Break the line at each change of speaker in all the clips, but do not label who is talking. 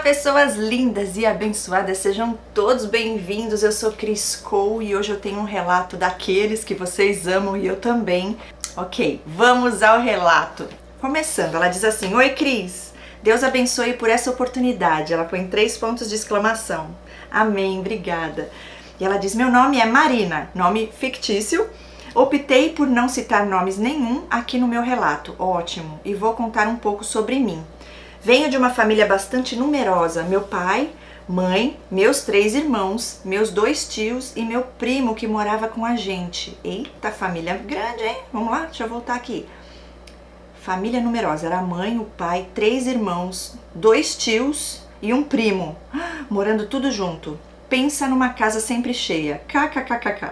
pessoas lindas e abençoadas, sejam todos bem-vindos. Eu sou Cris Cole e hoje eu tenho um relato daqueles que vocês amam e eu também. Ok, vamos ao relato. Começando, ela diz assim: Oi Cris, Deus abençoe por essa oportunidade. Ela põe 3 pontos de exclamação. Amém, obrigada. E ela diz: meu nome é Marina, nome fictício. Optei por não citar nomes nenhum aqui no meu relato, ótimo, e vou contar um pouco sobre mim. Venho de uma família bastante numerosa, meu pai, mãe, meus 3 irmãos, meus 2 tios e meu primo que morava com a gente. Eita, família grande, hein? Vamos lá, deixa eu voltar aqui. Família numerosa, era a mãe, o pai, 3 irmãos, 2 tios e um primo, morando tudo junto. Pensa numa casa sempre cheia, kkkk.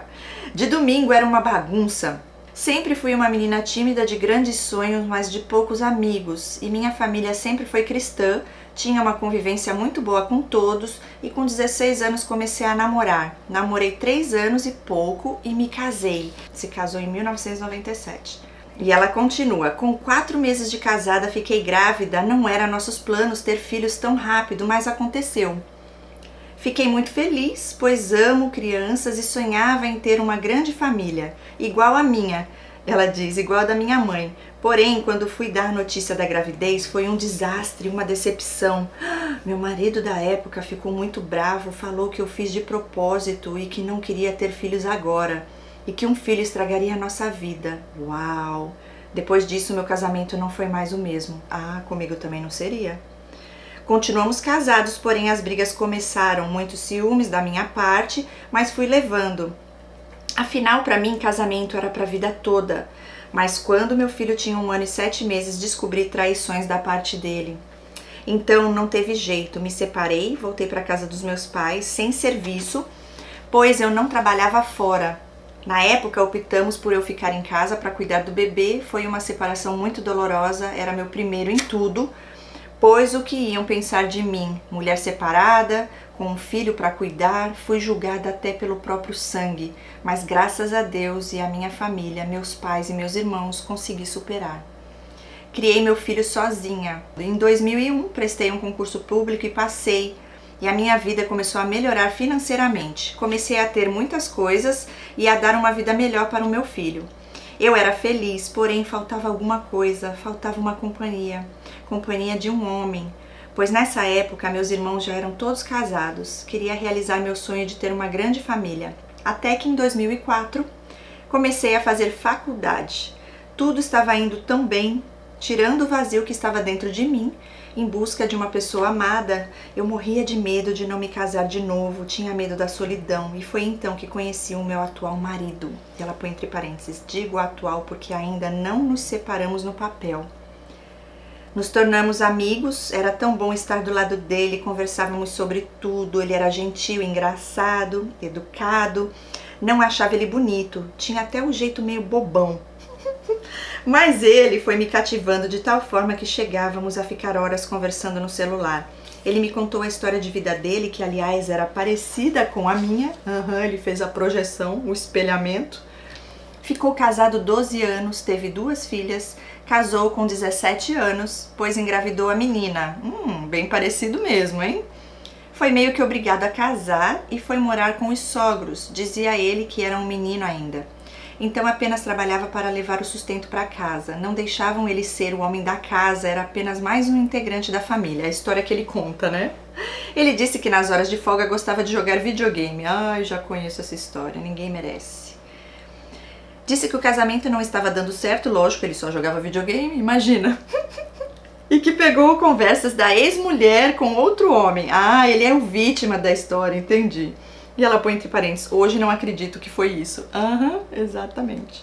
De domingo era uma bagunça. Sempre fui uma menina tímida de grandes sonhos, mas de poucos amigos, e minha família sempre foi cristã, tinha uma convivência muito boa com todos, e com 16 anos comecei a namorar. Namorei 3 anos e pouco e me casei. Se casou em 1997. E ela continua: com 4 meses de casada fiquei grávida, não era nossos planos ter filhos tão rápido, mas aconteceu. Fiquei muito feliz, pois amo crianças e sonhava em ter uma grande família, igual a minha, ela diz, igual a da minha mãe. Porém, quando fui dar a notícia da gravidez, foi um desastre, uma decepção. Meu marido da época ficou muito bravo, falou que eu fiz de propósito e que não queria ter filhos agora, e que um filho estragaria a nossa vida. Uau! Depois disso, meu casamento não foi mais o mesmo. Ah, comigo também não seria. Continuamos casados, porém as brigas começaram, muitos ciúmes da minha parte, mas fui levando. Afinal, para mim, casamento era para a vida toda. Mas quando meu filho tinha 1 ano e 7 meses, descobri traições da parte dele. Então não teve jeito, me separei, voltei para casa dos meus pais, sem serviço, pois eu não trabalhava fora. Na época optamos por eu ficar em casa para cuidar do bebê, foi uma separação muito dolorosa, era meu primeiro em tudo. Pois o que iam pensar de mim? Mulher separada, com um filho para cuidar, fui julgada até pelo próprio sangue, mas graças a Deus e a minha família, meus pais e meus irmãos, consegui superar. Criei meu filho sozinha. Em 2001, prestei um concurso público e passei, e a minha vida começou a melhorar financeiramente. Comecei a ter muitas coisas e a dar uma vida melhor para o meu filho. Eu era feliz, porém faltava alguma coisa, faltava uma companhia de um homem, pois nessa época meus irmãos já eram todos casados, queria realizar meu sonho de ter uma grande família. Até que em 2004 comecei a fazer faculdade. Tudo estava indo tão bem, tirando o vazio que estava dentro de mim, em busca de uma pessoa amada. Eu morria de medo de não me casar de novo, tinha medo da solidão, e foi então que conheci o meu atual marido. E ela põe entre parênteses, digo atual porque ainda não nos separamos no papel. Nos tornamos amigos, era tão bom estar do lado dele, conversávamos sobre tudo, ele era gentil, engraçado, educado, não achava ele bonito, tinha até um jeito meio bobão. Mas ele foi me cativando de tal forma que chegávamos a ficar horas conversando no celular. Ele me contou a história de vida dele, que aliás era parecida com a minha. Ele fez a projeção, o espelhamento. Ficou casado 12 anos, teve 2 filhas, casou com 17 anos, pois engravidou a menina. Bem parecido mesmo, hein? Foi meio que obrigado a casar e foi morar com os sogros. Dizia ele que era um menino ainda. Então apenas trabalhava para levar o sustento para casa. Não deixavam ele ser o homem da casa, era apenas mais um integrante da família. A história que ele conta, né? Ele disse que nas horas de folga gostava de jogar videogame. Ai, já conheço essa história, ninguém merece. Disse que o casamento não estava dando certo, lógico, ele só jogava videogame, imagina. E que pegou conversas da ex-mulher com outro homem. Ah, ele é o vítima da história, entendi. E ela põe entre parênteses, hoje não acredito que foi isso. Exatamente.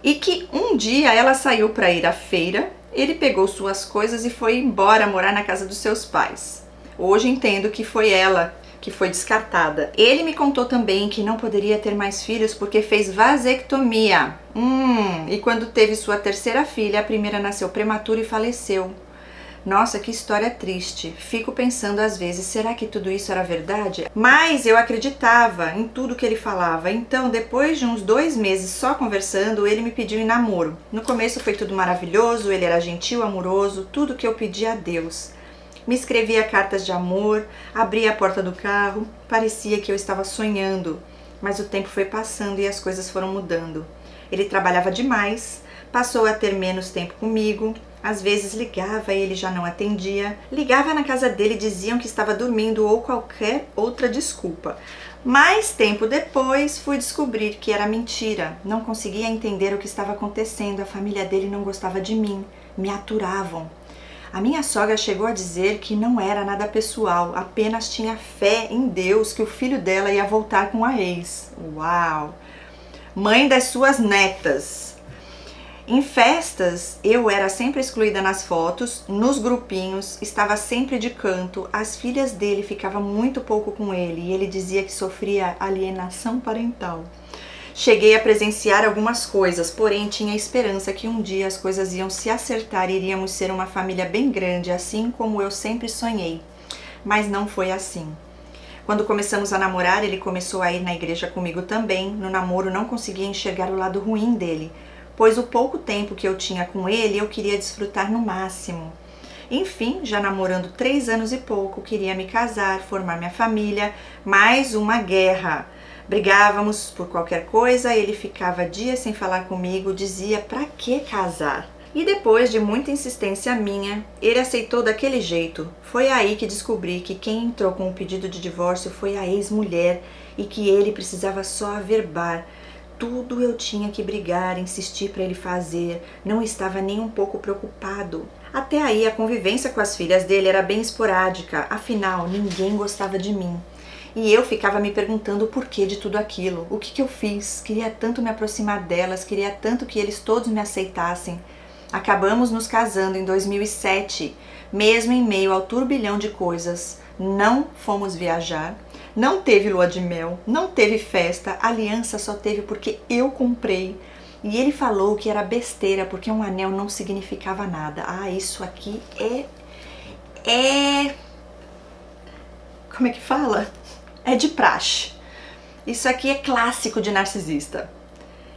E que um dia ela saiu para ir à feira, ele pegou suas coisas e foi embora morar na casa dos seus pais. Hoje entendo que foi ela que foi descartada. Ele me contou também que não poderia ter mais filhos porque fez vasectomia. E quando teve sua 3ª filha, a primeira nasceu prematura e faleceu. Nossa, que história triste. Fico pensando às vezes, será que tudo isso era verdade? Mas eu acreditava em tudo que ele falava. Então, depois de uns 2 meses só conversando, ele me pediu em namoro. No começo foi tudo maravilhoso, ele era gentil, amoroso, tudo que eu pedi a Deus. Me escrevia cartas de amor, abria a porta do carro, parecia que eu estava sonhando, mas o tempo foi passando e as coisas foram mudando. Ele trabalhava demais, passou a ter menos tempo comigo, às vezes ligava e ele já não atendia. Ligava na casa dele e diziam que estava dormindo ou qualquer outra desculpa. Mais tempo depois fui descobrir que era mentira. Não conseguia entender o que estava acontecendo. A família dele não gostava de mim, me aturavam. A minha sogra chegou a dizer que não era nada pessoal, apenas tinha fé em Deus que o filho dela ia voltar com a ex. Uau! Mãe das suas netas. Em festas, eu era sempre excluída nas fotos, nos grupinhos, estava sempre de canto. As filhas dele ficavam muito pouco com ele e ele dizia que sofria alienação parental. Cheguei a presenciar algumas coisas, porém tinha esperança que um dia as coisas iam se acertar e iríamos ser uma família bem grande, assim como eu sempre sonhei. Mas não foi assim. Quando começamos a namorar, ele começou a ir na igreja comigo também. No namoro não conseguia enxergar o lado ruim dele, pois o pouco tempo que eu tinha com ele, eu queria desfrutar no máximo. Enfim, já namorando 3 anos e pouco, queria me casar, formar minha família, mais uma guerra. Brigávamos por qualquer coisa, ele ficava dias sem falar comigo, dizia pra que casar? E depois de muita insistência minha, ele aceitou daquele jeito. Foi aí que descobri que quem entrou com o pedido de divórcio foi a ex-mulher e que ele precisava só averbar. Tudo eu tinha que brigar, insistir para ele fazer, não estava nem um pouco preocupado. Até aí a convivência com as filhas dele era bem esporádica, afinal ninguém gostava de mim. E eu ficava me perguntando o porquê de tudo aquilo, o que eu fiz, queria tanto me aproximar delas, queria tanto que eles todos me aceitassem. Acabamos nos casando em 2007, mesmo em meio ao turbilhão de coisas. Não fomos viajar. Não teve lua de mel, não teve festa, a aliança só teve porque eu comprei. E ele falou que era besteira porque um anel não significava nada. Ah, isso aqui como é que fala? É de praxe. Isso aqui é clássico de narcisista.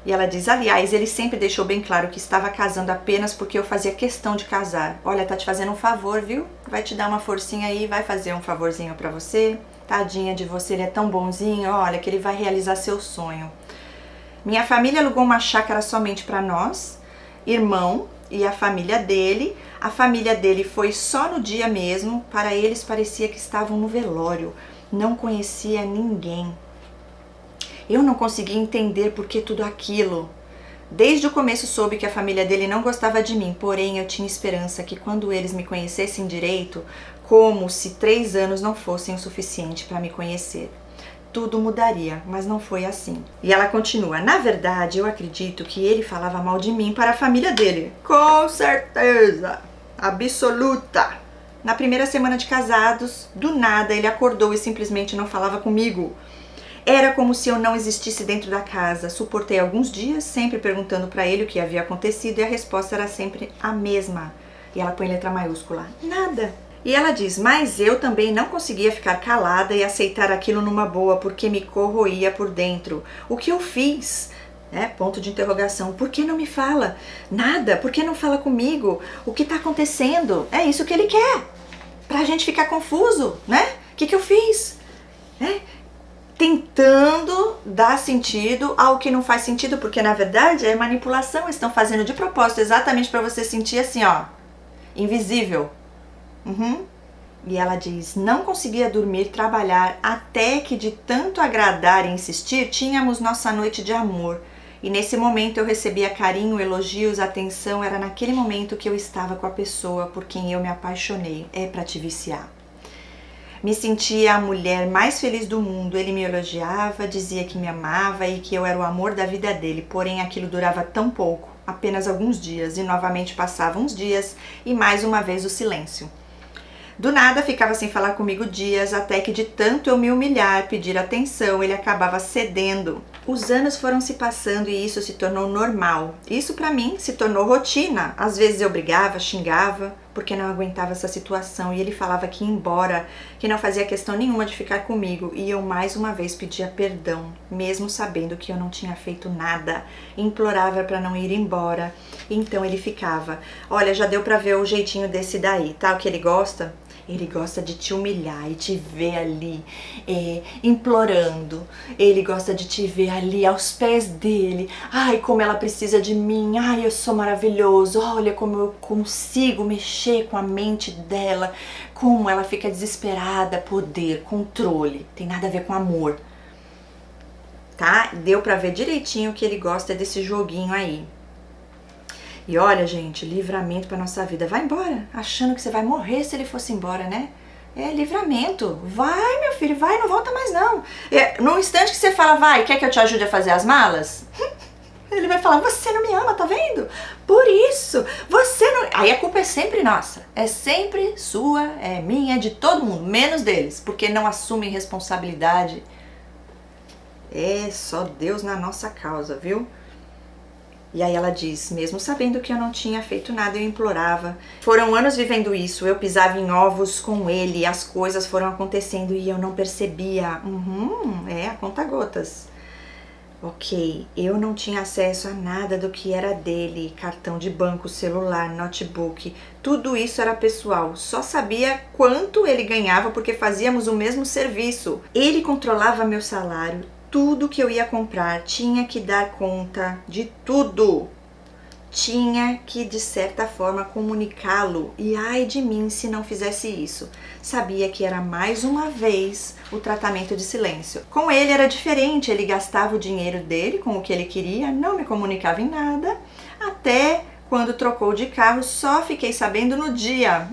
E ela diz, aliás, ele sempre deixou bem claro que estava casando apenas porque eu fazia questão de casar. Olha, tá te fazendo um favor, viu? Vai te dar uma forcinha aí, vai fazer um favorzinho pra você. Tadinha de você, ele é tão bonzinho, olha que ele vai realizar seu sonho. Minha família alugou uma chácara somente para nós, irmão e a família dele. A família dele foi só no dia mesmo, para eles parecia que estavam no velório, não conhecia ninguém. Eu não conseguia entender por que tudo aquilo. Desde o começo soube que a família dele não gostava de mim, porém eu tinha esperança que quando eles me conhecessem direito, como se 3 anos não fossem o suficiente para me conhecer. Tudo mudaria, mas não foi assim. E ela continua, na verdade eu acredito que ele falava mal de mim para a família dele. Com certeza, absoluta. Na primeira semana de casados, do nada ele acordou e simplesmente não falava comigo. Era como se eu não existisse dentro da casa. Suportei alguns dias, sempre perguntando para ele o que havia acontecido e a resposta era sempre a mesma. E ela põe letra maiúscula, nada. E ela diz, mas eu também não conseguia ficar calada e aceitar aquilo numa boa, porque me corroía por dentro. O que eu fiz? Ponto de interrogação. Por que não me fala? Nada. Por que não fala comigo? O que está acontecendo? É isso que ele quer. Pra gente ficar confuso, né? O que eu fiz? Tentando dar sentido ao que não faz sentido, porque na verdade é manipulação. Estão fazendo de propósito, exatamente para você sentir assim, ó, invisível. E ela diz, não conseguia dormir, trabalhar, até que de tanto agradar e insistir, tínhamos nossa noite de amor. E nesse momento eu recebia carinho, elogios, atenção, era naquele momento que eu estava com a pessoa por quem eu me apaixonei. É pra te viciar. Me sentia a mulher mais feliz do mundo, ele me elogiava, dizia que me amava e que eu era o amor da vida dele, porém aquilo durava tão pouco, apenas alguns dias, e novamente passavam uns dias e mais uma vez o silêncio. Do nada ficava sem falar comigo dias, até que de tanto eu me humilhar, pedir atenção, ele acabava cedendo. Os anos foram se passando e isso se tornou normal. Isso pra mim se tornou rotina. Às vezes eu brigava, xingava, porque não aguentava essa situação e ele falava que ia embora, que não fazia questão nenhuma de ficar comigo e eu mais uma vez pedia perdão, mesmo sabendo que eu não tinha feito nada. Implorava pra não ir embora. Então ele ficava, olha, já deu pra ver o jeitinho desse daí, tá? O que ele gosta? Ele gosta de te humilhar e te ver ali implorando. Ele gosta de te ver ali aos pés dele. Ai, como ela precisa de mim. Ai, eu sou maravilhoso. Olha como eu consigo mexer com a mente dela. Como ela fica desesperada. Poder, controle. Tem nada a ver com amor. Tá? Deu pra ver direitinho que ele gosta desse joguinho aí. E olha, gente, livramento pra nossa vida. Vai embora, achando que você vai morrer se ele fosse embora, né? É livramento. Vai, meu filho, vai, não volta mais não. No instante que você fala, vai, quer que eu te ajude a fazer as malas? Ele vai falar, você não me ama, tá vendo? Por isso, você não... Aí a culpa é sempre nossa. É sempre sua, é minha, é de todo mundo, menos deles. Porque não assumem responsabilidade. É só Deus na nossa causa, viu? E aí ela diz, mesmo sabendo que eu não tinha feito nada, eu implorava. Foram anos vivendo isso, eu pisava em ovos com ele, as coisas foram acontecendo e eu não percebia. A conta-gotas. Ok, eu não tinha acesso a nada do que era dele, cartão de banco, celular, notebook, tudo isso era pessoal. Só sabia quanto ele ganhava porque fazíamos o mesmo serviço. Ele controlava meu salário. Tudo que eu ia comprar, tinha que dar conta de tudo. Tinha que, de certa forma, comunicá-lo. E ai de mim se não fizesse isso. Sabia que era mais uma vez o tratamento de silêncio. Com ele era diferente, ele gastava o dinheiro dele com o que ele queria, não me comunicava em nada. Até quando trocou de carro, só fiquei sabendo no dia.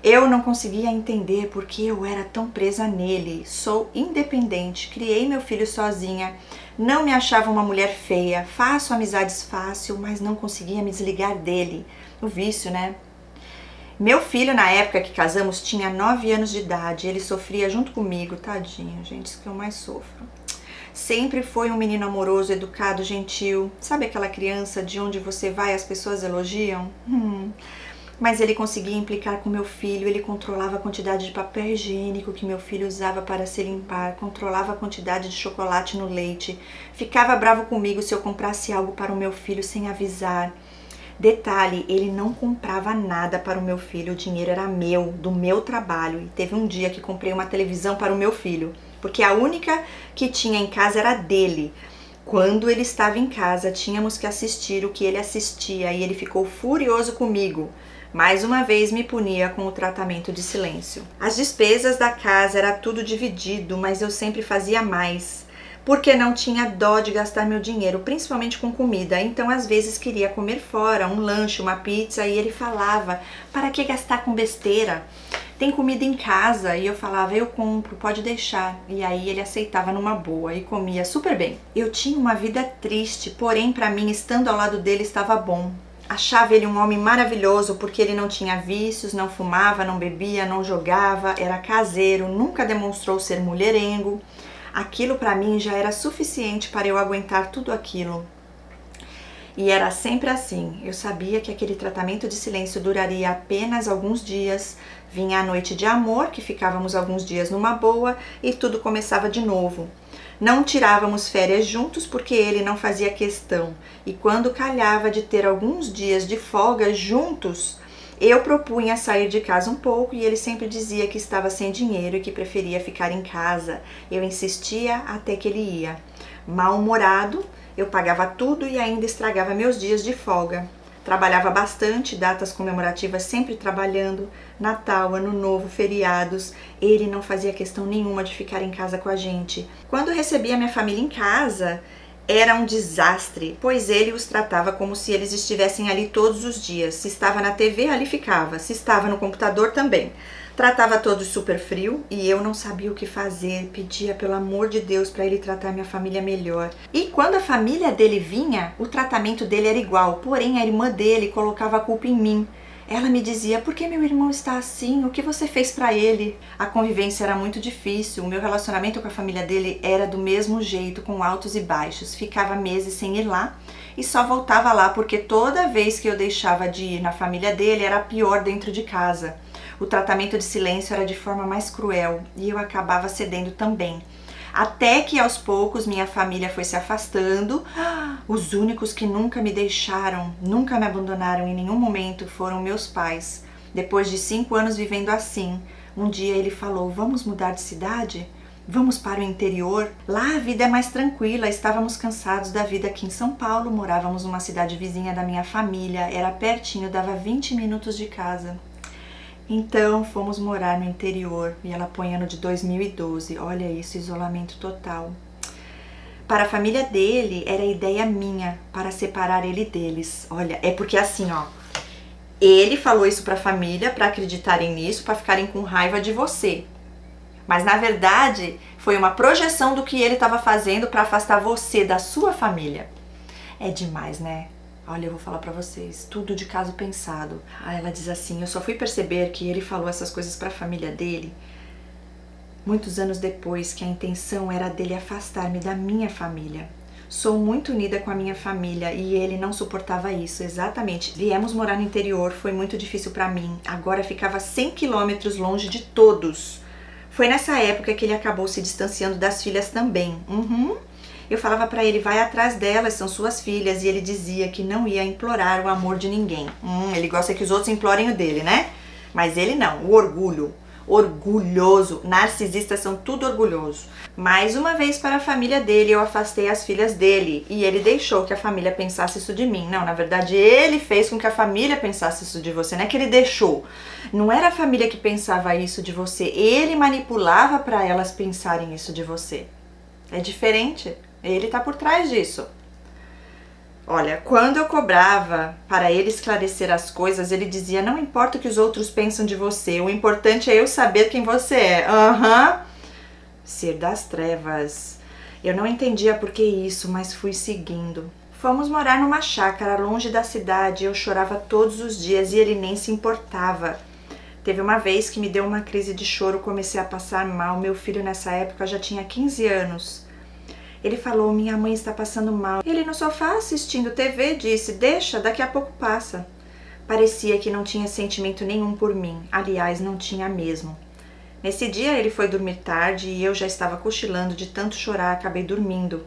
Eu não conseguia entender porque eu era tão presa nele. Sou independente, criei meu filho sozinha, não me achava uma mulher feia, faço amizades fácil, mas não conseguia me desligar dele. O vício, né? Meu filho, na época que casamos, tinha 9 anos de idade. Ele sofria junto comigo, tadinho, gente, isso que eu mais sofro. Sempre foi um menino amoroso, educado, gentil. Sabe aquela criança de onde você vai as pessoas elogiam? Mas ele conseguia implicar com meu filho, ele controlava a quantidade de papel higiênico que meu filho usava para se limpar, controlava a quantidade de chocolate no leite, ficava bravo comigo se eu comprasse algo para o meu filho sem avisar. Detalhe, ele não comprava nada para o meu filho, o dinheiro era meu, do meu trabalho. E teve um dia que comprei uma televisão para o meu filho, porque a única que tinha em casa era dele. Quando ele estava em casa, tínhamos que assistir o que ele assistia e ele ficou furioso comigo. Mais uma vez me punia com o tratamento de silêncio. As despesas da casa era tudo dividido, mas eu sempre fazia mais, porque não tinha dó de gastar meu dinheiro, principalmente com comida. Então às vezes queria comer fora, um lanche, uma pizza, e ele falava, para que gastar com besteira? Tem comida em casa. E eu falava, eu compro, pode deixar. E aí ele aceitava numa boa e comia super bem. Eu tinha uma vida triste, porém para mim estando ao lado dele estava bom. Achava ele um homem maravilhoso porque ele não tinha vícios, não fumava, não bebia, não jogava, era caseiro, nunca demonstrou ser mulherengo. Aquilo para mim já era suficiente para eu aguentar tudo aquilo. E era sempre assim, eu sabia que aquele tratamento de silêncio duraria apenas alguns dias, vinha a noite de amor, que ficávamos alguns dias numa boa e tudo começava de novo. Não tirávamos férias juntos porque ele não fazia questão. E quando calhava de ter alguns dias de folga juntos, eu propunha sair de casa um pouco e ele sempre dizia que estava sem dinheiro e que preferia ficar em casa. Eu insistia até que ele ia. Mal-humorado, eu pagava tudo e ainda estragava meus dias de folga. Trabalhava bastante, datas comemorativas sempre trabalhando, Natal, Ano Novo, feriados. Ele não fazia questão nenhuma de ficar em casa com a gente. Quando recebia minha família em casa, era um desastre, pois ele os tratava como se eles estivessem ali todos os dias. Se estava na TV, ali ficava. Se estava no computador, também. Tratava todos super frio e eu não sabia o que fazer, pedia pelo amor de Deus para ele tratar minha família melhor. E quando a família dele vinha, o tratamento dele era igual, porém a irmã dele colocava a culpa em mim. Ela me dizia, por que meu irmão está assim? O que você fez para ele? A convivência era muito difícil, o meu relacionamento com a família dele era do mesmo jeito, com altos e baixos. Ficava meses sem ir lá e só voltava lá porque toda vez que eu deixava de ir na família dele era pior dentro de casa. O tratamento de silêncio era de forma mais cruel e eu acabava cedendo também. Até que aos poucos minha família foi se afastando. Os únicos que nunca me deixaram, nunca me abandonaram em nenhum momento foram meus pais. Depois de 5 anos vivendo assim, um dia ele falou: vamos mudar de cidade? Vamos para o interior? Lá a vida é mais tranquila. Estávamos cansados da vida aqui em São Paulo, morávamos numa cidade vizinha da minha família, era pertinho, dava 20 minutos de casa. Então fomos morar no interior, e ela põe ano de 2012, olha isso, isolamento total. Para a família dele, era ideia minha para separar ele deles. Olha, é porque assim, ó, ele falou isso para a família, para acreditarem nisso, para ficarem com raiva de você. Mas na verdade, foi uma projeção do que ele estava fazendo para afastar você da sua família. É demais, né? Olha, eu vou falar pra vocês, tudo de caso pensado. Ela diz assim: eu só fui perceber que ele falou essas coisas pra família dele muitos anos depois, que a intenção era dele afastar-me da minha família. Sou muito unida com a minha família e ele não suportava isso, exatamente. Viemos morar no interior, foi muito difícil pra mim. Agora ficava 100 quilômetros longe de todos. Foi nessa época que ele acabou se distanciando das filhas também. Eu falava pra ele: vai atrás delas, são suas filhas. E ele dizia que não ia implorar o amor de ninguém. Ele gosta que os outros implorem o dele, né? Mas ele não, o orgulho. Orgulhoso, narcisistas são tudo orgulhoso. Mais uma vez, para a família dele, eu afastei as filhas dele. E ele deixou que a família pensasse isso de mim. Não, na verdade, ele fez com que a família pensasse isso de você. Não é que ele deixou. Não era a família que pensava isso de você. Ele manipulava para elas pensarem isso de você. É diferente. Ele tá por trás disso. Olha, quando eu cobrava para ele esclarecer as coisas, ele dizia: não importa o que os outros pensam de você, o importante é eu saber quem você é. Ser das trevas. Eu não entendia por que isso, mas fui seguindo. Fomos morar numa chácara longe da cidade, eu chorava todos os dias e ele nem se importava. Teve uma vez que me deu uma crise de choro, comecei a passar mal, meu filho nessa época já tinha 15 anos. Ele falou: minha mãe está passando mal. Ele no sofá assistindo TV disse: deixa, daqui a pouco passa. Parecia que não tinha sentimento nenhum por mim. Aliás, não tinha mesmo. Nesse dia ele foi dormir tarde e eu já estava cochilando de tanto chorar, acabei dormindo.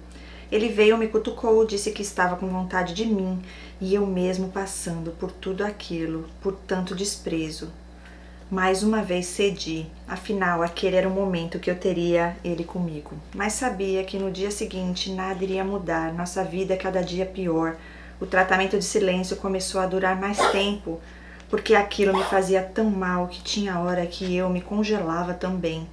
Ele veio, me cutucou, disse que estava com vontade de mim e eu mesmo passando por tudo aquilo, por tanto desprezo. Mais uma vez cedi, afinal aquele era o momento que eu teria ele comigo. Mas sabia que no dia seguinte nada iria mudar, nossa vida cada dia pior. O tratamento de silêncio começou a durar mais tempo, porque aquilo me fazia tão mal que tinha hora que eu me congelava também.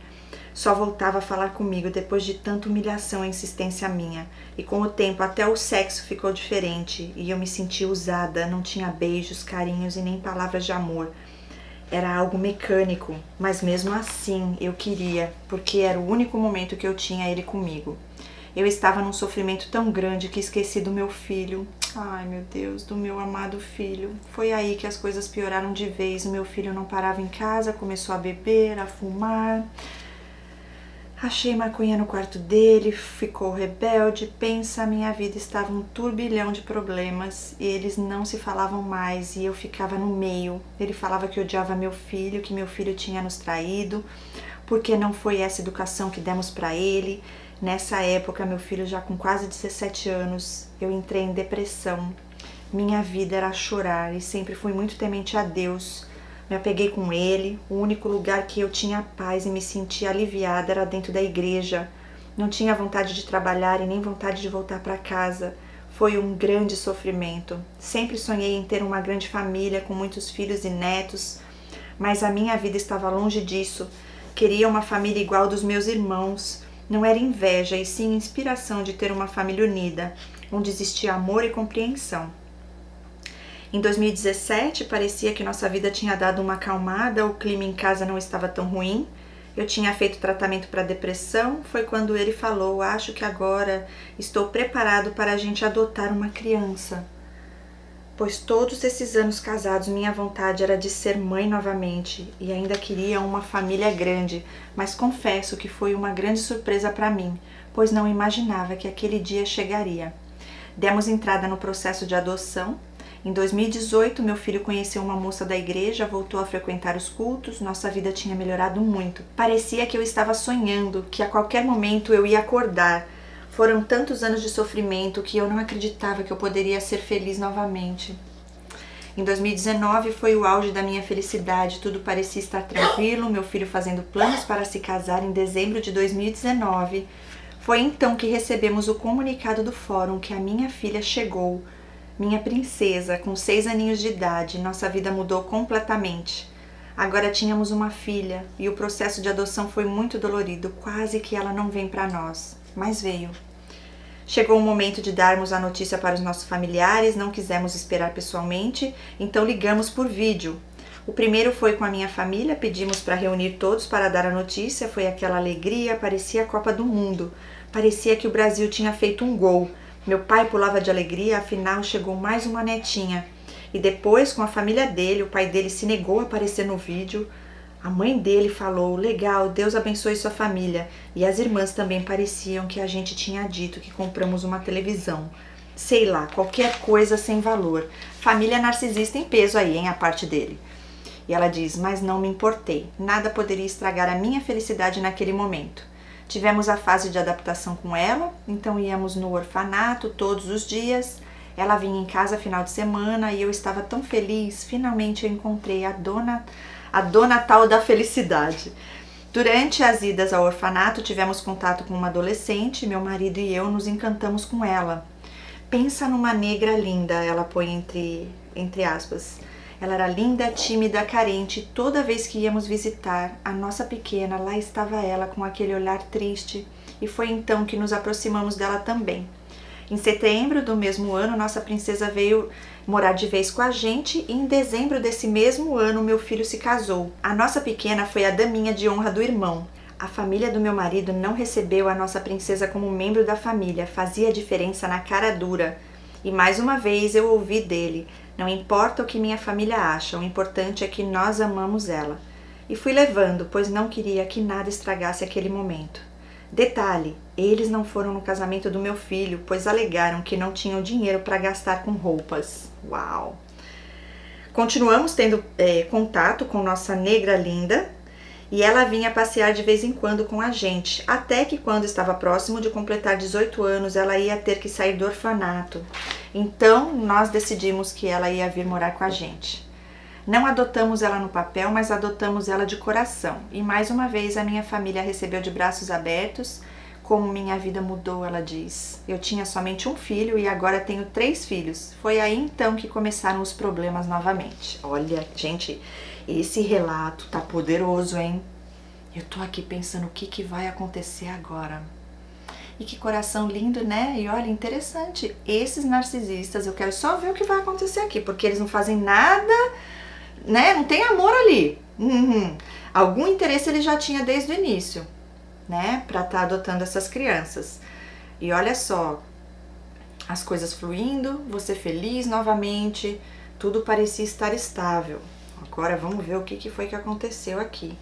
Só voltava a falar comigo depois de tanta humilhação e insistência minha. E com o tempo até o sexo ficou diferente e eu me senti usada, não tinha beijos, carinhos e nem palavras de amor. Era algo mecânico, mas mesmo assim eu queria, porque era o único momento que eu tinha ele comigo. Eu estava num sofrimento tão grande que esqueci do meu filho. Ai, meu Deus, do meu amado filho. Foi aí que as coisas pioraram de vez. O meu filho não parava em casa, começou a beber, a fumar. Achei maconha no quarto dele, ficou rebelde. Pensa, minha vida estava um turbilhão de problemas e eles não se falavam mais e eu ficava no meio. Ele falava que odiava meu filho, que meu filho tinha nos traído, porque não foi essa educação que demos para ele. Nessa época, meu filho já com quase 17 anos, eu entrei em depressão. Minha vida era chorar e sempre fui muito temente a Deus. Me apeguei com ele, o único lugar que eu tinha paz e me sentia aliviada era dentro da igreja. Não tinha vontade de trabalhar e nem vontade de voltar para casa. Foi um grande sofrimento. Sempre sonhei em ter uma grande família com muitos filhos e netos, mas a minha vida estava longe disso. Queria uma família igual dos meus irmãos. Não era inveja, e sim inspiração de ter uma família unida, onde existia amor e compreensão. Em 2017, parecia que nossa vida tinha dado uma acalmada, o clima em casa não estava tão ruim. Eu tinha feito tratamento para depressão, foi quando ele falou: acho que agora estou preparado para a gente adotar uma criança. Pois todos esses anos casados, minha vontade era de ser mãe novamente e ainda queria uma família grande, mas confesso que foi uma grande surpresa para mim, pois não imaginava que aquele dia chegaria. Demos entrada no processo de adoção. Em 2018, meu filho conheceu uma moça da igreja, voltou a frequentar os cultos, nossa vida tinha melhorado muito. Parecia que eu estava sonhando, que a qualquer momento eu ia acordar. Foram tantos anos de sofrimento que eu não acreditava que eu poderia ser feliz novamente. Em 2019 foi o auge da minha felicidade, tudo parecia estar tranquilo, meu filho fazendo planos para se casar em dezembro de 2019. Foi então que recebemos o comunicado do fórum que a minha filha chegou, minha princesa, com 6 aninhos de idade. Nossa vida mudou completamente. Agora tínhamos uma filha e o processo de adoção foi muito dolorido, quase que ela não vem para nós, mas veio. Chegou o momento de darmos a notícia para os nossos familiares, não quisemos esperar pessoalmente, então ligamos por vídeo. O primeiro foi com a minha família, pedimos para reunir todos para dar a notícia, foi aquela alegria, parecia a Copa do Mundo, parecia que o Brasil tinha feito um gol. Meu pai pulava de alegria, afinal chegou mais uma netinha. E depois, com a família dele, o pai dele se negou a aparecer no vídeo. A mãe dele falou, legal, Deus abençoe sua família. E as irmãs também pareciam que a gente tinha dito que compramos uma televisão. Sei lá, qualquer coisa sem valor. Família narcisista em peso aí, hein, a parte dele. E ela diz, mas não me importei. Nada poderia estragar a minha felicidade naquele momento. Tivemos a fase de adaptação com ela, então íamos no orfanato todos os dias. Ela vinha em casa final de semana e eu estava tão feliz. Finalmente eu encontrei a dona tal da felicidade. Durante as idas ao orfanato, tivemos contato com uma adolescente, meu marido e eu nos encantamos com ela. Pensa numa negra linda, ela põe entre aspas. Ela era linda, tímida, carente. Toda vez que íamos visitar a nossa pequena, lá estava ela com aquele olhar triste. E foi então que nos aproximamos dela também. Em setembro do mesmo ano, nossa princesa veio morar de vez com a gente e em dezembro desse mesmo ano, meu filho se casou. A nossa pequena foi a daminha de honra do irmão. A família do meu marido não recebeu a nossa princesa como membro da família, fazia diferença na cara dura. E mais uma vez eu ouvi dele, não importa o que minha família acha, o importante é que nós amamos ela. E fui levando, pois não queria que nada estragasse aquele momento. Detalhe, eles não foram no casamento do meu filho, pois alegaram que não tinham dinheiro para gastar com roupas. Uau! Continuamos tendo contato com nossa negra linda e ela vinha passear de vez em quando com a gente, até que quando estava próximo de completar 18 anos, ela ia ter que sair do orfanato. Então, nós decidimos que ela ia vir morar com a gente. Não adotamos ela no papel, mas adotamos ela de coração. E mais uma vez a minha família a recebeu de braços abertos. Como minha vida mudou, ela diz. Eu tinha somente um filho e agora tenho 3 filhos. Foi aí então que começaram os problemas novamente. Olha, gente, esse relato tá poderoso, hein? Eu tô aqui pensando o que vai acontecer agora. E que coração lindo, né? E olha, interessante. Esses narcisistas, eu quero só ver o que vai acontecer aqui, porque eles não fazem nada, né? Não tem amor ali. Algum interesse ele já tinha desde o início, né? Pra estar adotando essas crianças. E olha só, as coisas fluindo, você feliz novamente, tudo parecia estar estável. Agora vamos ver o que foi que aconteceu aqui.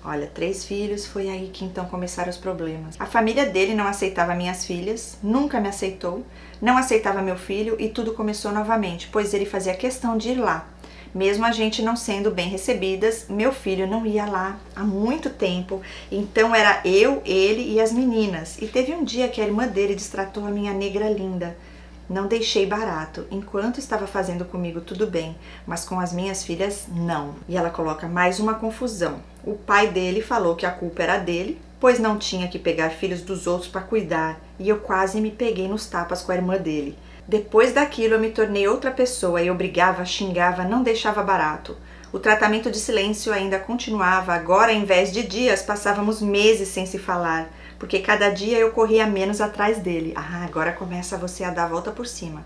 Olha, 3 filhos, foi aí que então começaram os problemas. A família dele não aceitava minhas filhas, nunca me aceitou, não aceitava meu filho e tudo começou novamente, pois ele fazia questão de ir lá. Mesmo a gente não sendo bem recebidas, meu filho não ia lá há muito tempo, então era eu, ele e as meninas. E teve um dia que a irmã dele destratou a minha negra linda. Não deixei barato, enquanto estava fazendo comigo tudo bem, mas com as minhas filhas não. E ela coloca mais uma confusão. O pai dele falou que a culpa era dele, pois não tinha que pegar filhos dos outros para cuidar, e eu quase me peguei nos tapas com a irmã dele. Depois daquilo eu me tornei outra pessoa, eu brigava, xingava, não deixava barato. O tratamento de silêncio ainda continuava, agora em vez de dias passávamos meses sem se falar, porque cada dia eu corria menos atrás dele. Agora começa você a dar a volta por cima.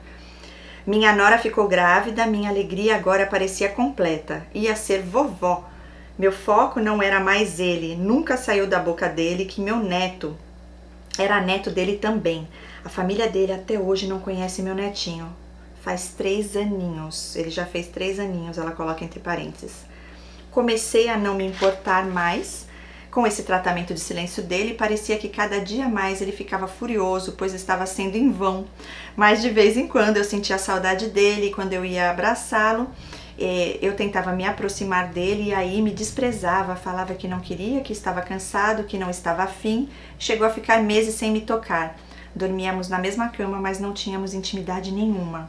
Minha nora ficou grávida, minha alegria agora parecia completa, ia ser vovó. Meu foco não era mais ele, nunca saiu da boca dele que meu neto era neto dele também. A família dele até hoje não conhece meu netinho. Faz 3 aninhos, ele já fez 3 aninhos, ela coloca entre parênteses. Comecei a não me importar mais com esse tratamento de silêncio dele, parecia que cada dia mais ele ficava furioso, pois estava sendo em vão. Mas de vez em quando eu sentia saudade dele, e quando eu ia abraçá-lo, eu tentava me aproximar dele e aí me desprezava, falava que não queria, que estava cansado, que não estava afim, chegou a ficar meses sem me tocar. Dormíamos na mesma cama, mas não tínhamos intimidade nenhuma.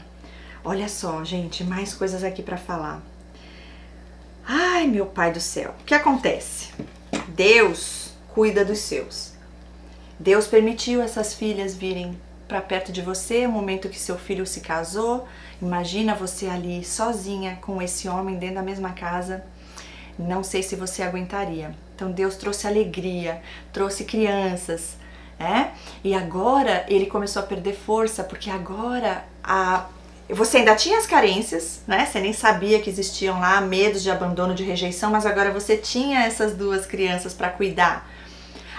Olha só, gente, mais coisas aqui pra falar. Ai, meu pai do céu. O que acontece? Deus cuida dos seus. Deus permitiu essas filhas virem pra perto de você no momento que seu filho se casou. Imagina você ali sozinha com esse homem dentro da mesma casa. Não sei se você aguentaria. Então Deus trouxe alegria, trouxe crianças, né? E agora ele começou a perder força, porque agora você ainda tinha as carências, né? Você nem sabia que existiam lá medos de abandono, de rejeição, mas agora você tinha essas duas crianças para cuidar.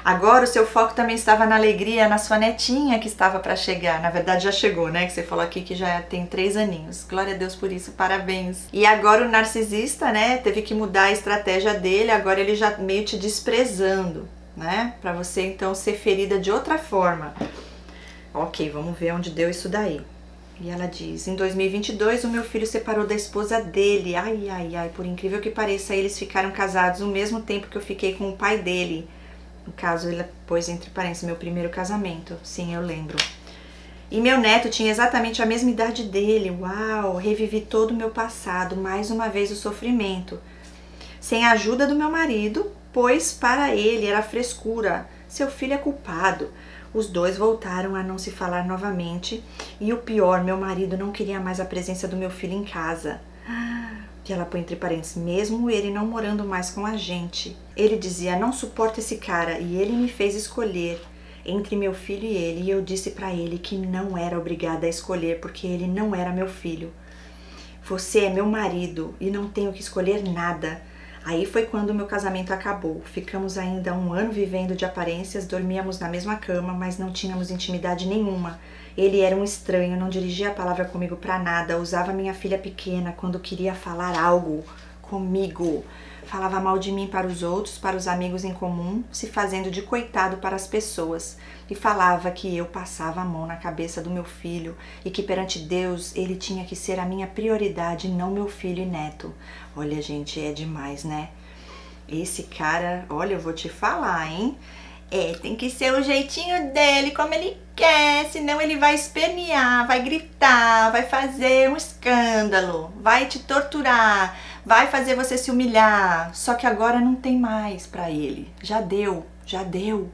Agora o seu foco também estava na alegria, na sua netinha que estava para chegar. Na verdade já chegou, né? Que você falou aqui que já tem 3 aninhos. Glória a Deus por isso, parabéns. E agora o narcisista, né? Teve que mudar a estratégia dele. Agora ele já meio te desprezando, né? Para você então ser ferida de outra forma. Ok, vamos ver onde deu isso daí. E ela diz, em 2022 o meu filho separou da esposa dele. Ai, ai, ai, por incrível que pareça, eles ficaram casados no mesmo tempo que eu fiquei com o pai dele. No caso, ele pôs entre parênteses, meu primeiro casamento. Sim, eu lembro. E meu neto tinha exatamente a mesma idade dele. Uau, revivi todo o meu passado, mais uma vez o sofrimento. Sem a ajuda do meu marido, pois para ele era frescura. Seu filho é culpado. Os dois voltaram a não se falar novamente. E o pior, meu marido não queria mais a presença do meu filho em casa. Que ela põe entre parênteses, mesmo ele não morando mais com a gente. Ele dizia, não suporto esse cara, e ele me fez escolher entre meu filho e ele, e eu disse pra ele que não era obrigada a escolher, porque ele não era meu filho. Você é meu marido, e não tenho que escolher nada. Aí foi quando meu casamento acabou. Ficamos ainda 1 ano vivendo de aparências, dormíamos na mesma cama, mas não tínhamos intimidade nenhuma. Ele era um estranho, não dirigia a palavra comigo pra nada, usava minha filha pequena quando queria falar algo comigo. Falava mal de mim para os outros, para os amigos em comum, se fazendo de coitado para as pessoas. E falava que eu passava a mão na cabeça do meu filho e que perante Deus ele tinha que ser a minha prioridade, não meu filho e neto. Olha, gente, é demais, né? Esse cara, olha, eu vou te falar, hein? Tem que ser o jeitinho dele, como ele quer, senão ele vai espernear, vai gritar, vai fazer um escândalo, vai te torturar, vai fazer você se humilhar. Só que agora não tem mais pra ele. Já deu, já deu.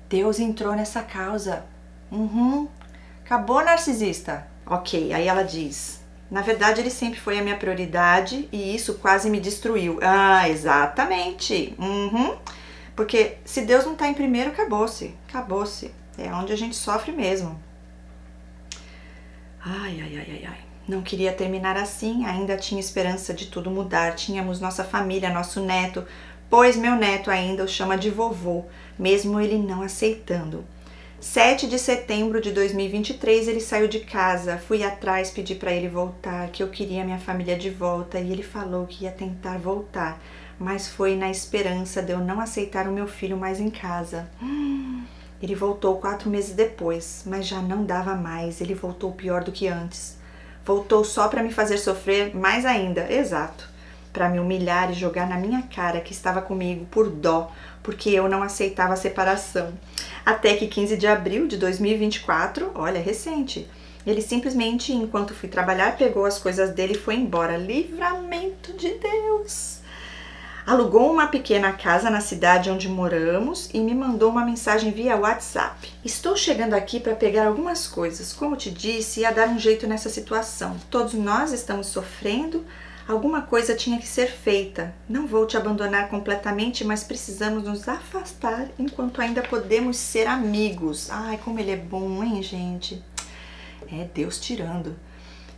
Deus entrou nessa causa. Acabou, narcisista. Ok, aí ela diz, na verdade ele sempre foi a minha prioridade e isso quase me destruiu. Ah, exatamente. Porque se Deus não tá em primeiro, acabou-se. Acabou-se. É onde a gente sofre mesmo. Ai, ai, ai, ai, ai. Não queria terminar assim, ainda tinha esperança de tudo mudar. Tínhamos nossa família, nosso neto, pois meu neto ainda o chama de vovô, mesmo ele não aceitando. 7 de setembro de 2023 ele saiu de casa, fui atrás, pedi para ele voltar, que eu queria minha família de volta e ele falou que ia tentar voltar. Mas foi na esperança de eu não aceitar o meu filho mais em casa. Ele voltou 4 meses depois, mas já não dava mais, ele voltou pior do que antes. Voltou só para me fazer sofrer mais ainda, exato, para me humilhar e jogar na minha cara que estava comigo por dó, porque eu não aceitava a separação. Até que 15 de abril de 2024, olha, recente, ele simplesmente, enquanto fui trabalhar, pegou as coisas dele e foi embora. Livramento de Deus! Alugou uma pequena casa na cidade onde moramos e me mandou uma mensagem via WhatsApp. Estou chegando aqui para pegar algumas coisas. Como te disse, ia dar um jeito nessa situação. Todos nós estamos sofrendo, alguma coisa tinha que ser feita. Não vou te abandonar completamente, mas precisamos nos afastar enquanto ainda podemos ser amigos. Ai, como ele é bom, hein, gente? É Deus tirando.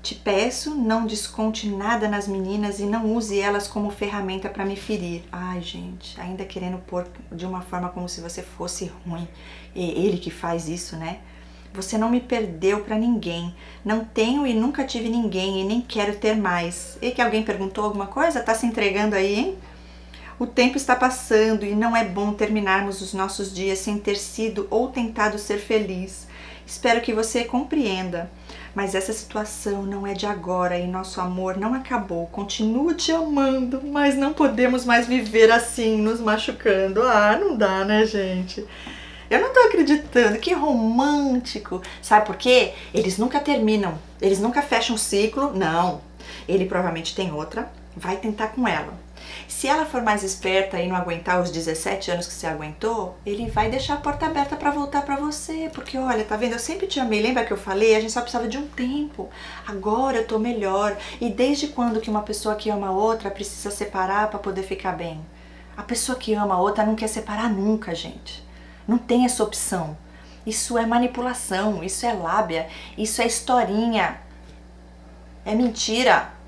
Te peço, não desconte nada nas meninas e não use elas como ferramenta para me ferir. Ai, gente, ainda querendo pôr de uma forma como se você fosse ruim. É ele que faz isso, né? Você não me perdeu para ninguém. Não tenho e nunca tive ninguém e nem quero ter mais. E que alguém perguntou alguma coisa? Tá se entregando aí, hein? O tempo está passando e não é bom terminarmos os nossos dias sem ter sido ou tentado ser feliz. Espero que você compreenda. Mas essa situação não é de agora e nosso amor não acabou. Continuo te amando, mas não podemos mais viver assim, nos machucando. Ah, não dá, né, gente? Eu não tô acreditando, que romântico. Sabe por quê? Eles nunca terminam, eles nunca fecham o ciclo, não. Ele provavelmente tem outra, vai tentar com ela. Se ela for mais esperta e não aguentar os 17 anos que você aguentou, ele vai deixar a porta aberta pra voltar pra você. Porque olha, tá vendo? Eu sempre te amei. Lembra que eu falei? A gente só precisava de um tempo. Agora eu tô melhor. E desde quando que uma pessoa que ama a outra precisa separar pra poder ficar bem? A pessoa que ama a outra não quer separar nunca, gente. Não tem essa opção. Isso é manipulação, isso é lábia, isso é historinha. É mentira.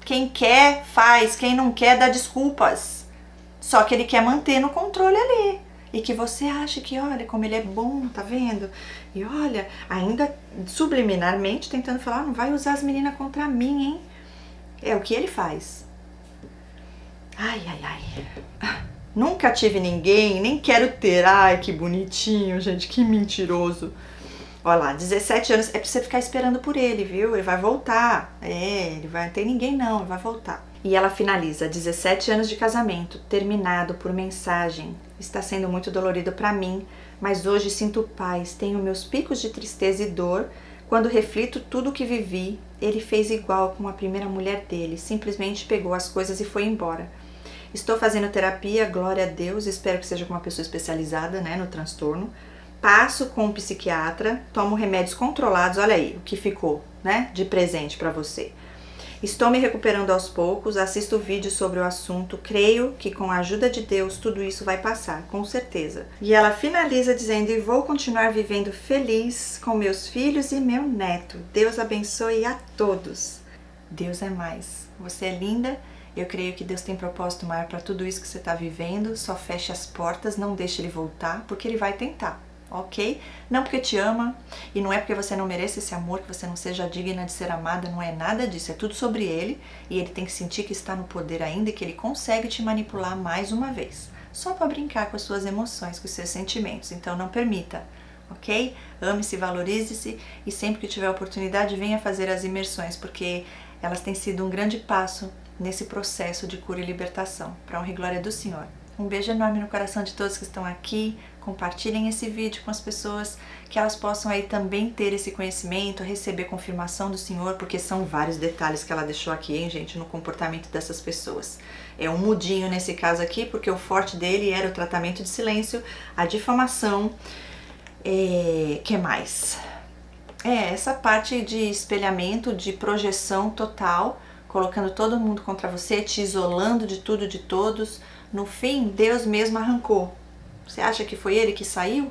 Quem quer, faz. Quem não quer, dá desculpas. Só que ele quer manter no controle ali. E que você ache que, olha, como ele é bom, tá vendo? E olha, ainda subliminarmente tentando falar, não vai usar as meninas contra mim, hein? É o que ele faz. Ai, ai, ai. Nunca tive ninguém, nem quero ter. Ai, que bonitinho, gente, que mentiroso. Olha lá, 17 anos, é pra você ficar esperando por ele, viu? Ele vai voltar. Ele vai, não tem ninguém não, ele vai voltar. E ela finaliza, 17 anos de casamento, terminado por mensagem. Está sendo muito dolorido pra mim, mas hoje sinto paz, tenho meus picos de tristeza e dor. Quando reflito tudo o que vivi, ele fez igual com a primeira mulher dele, simplesmente pegou as coisas e foi embora. Estou fazendo terapia, glória a Deus, espero que seja com uma pessoa especializada, né, no transtorno. Passo com um psiquiatra, tomo remédios controlados, olha aí o que ficou, né, de presente para você. Estou me recuperando aos poucos, assisto vídeos sobre o assunto, creio que com a ajuda de Deus tudo isso vai passar, com certeza. E ela finaliza dizendo, e vou continuar vivendo feliz com meus filhos e meu neto. Deus abençoe a todos. Deus é mais. Você é linda. Eu creio que Deus tem propósito maior para tudo isso que você está vivendo. Só feche as portas, não deixe ele voltar, porque ele vai tentar. Ok? Não porque te ama, e não é porque você não merece esse amor, que você não seja digna de ser amada, não é nada disso, é tudo sobre ele, e ele tem que sentir que está no poder ainda e que ele consegue te manipular mais uma vez, só para brincar com as suas emoções, com os seus sentimentos, então não permita, ok? Ame-se, valorize-se, e sempre que tiver oportunidade venha fazer as imersões, porque elas têm sido um grande passo nesse processo de cura e libertação, para a honra e glória do Senhor. Um beijo enorme no coração de todos que estão aqui. Compartilhem esse vídeo com as pessoas, que elas possam aí também ter esse conhecimento, receber confirmação do Senhor, porque são vários detalhes que ela deixou aqui, hein, gente, no comportamento dessas pessoas. É um mudinho nesse caso aqui, porque o forte dele era o tratamento de silêncio, a difamação, que mais? Essa parte de espelhamento, de projeção total, colocando todo mundo contra você, te isolando de tudo, de todos. No fim, Deus mesmo arrancou. Você acha que foi ele que saiu?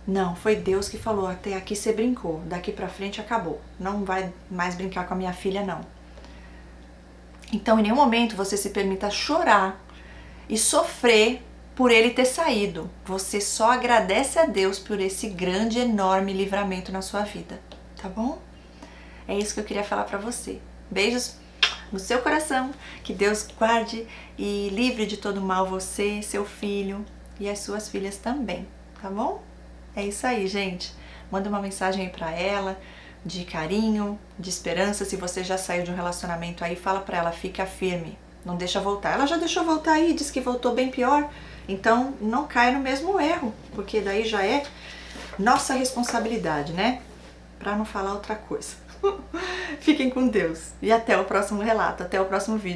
Não, foi Deus que falou, até aqui você brincou, daqui pra frente acabou. Não vai mais brincar com a minha filha, não. Então, em nenhum momento você se permita chorar e sofrer por ele ter saído. Você só agradece a Deus por esse grande, enorme livramento na sua vida, tá bom? É isso que eu queria falar pra você. Beijos no seu coração, que Deus guarde e livre de todo mal você, seu filho e as suas filhas também, tá bom? É isso aí, gente. Manda uma mensagem aí pra ela, de carinho, de esperança. Se você já saiu de um relacionamento aí, fala pra ela, fica firme, não deixa voltar. Ela já deixou voltar aí, disse que voltou bem pior, então não cai no mesmo erro, porque daí já é nossa responsabilidade, né? Pra não falar outra coisa. Fiquem com Deus e até o próximo relato, até o próximo vídeo.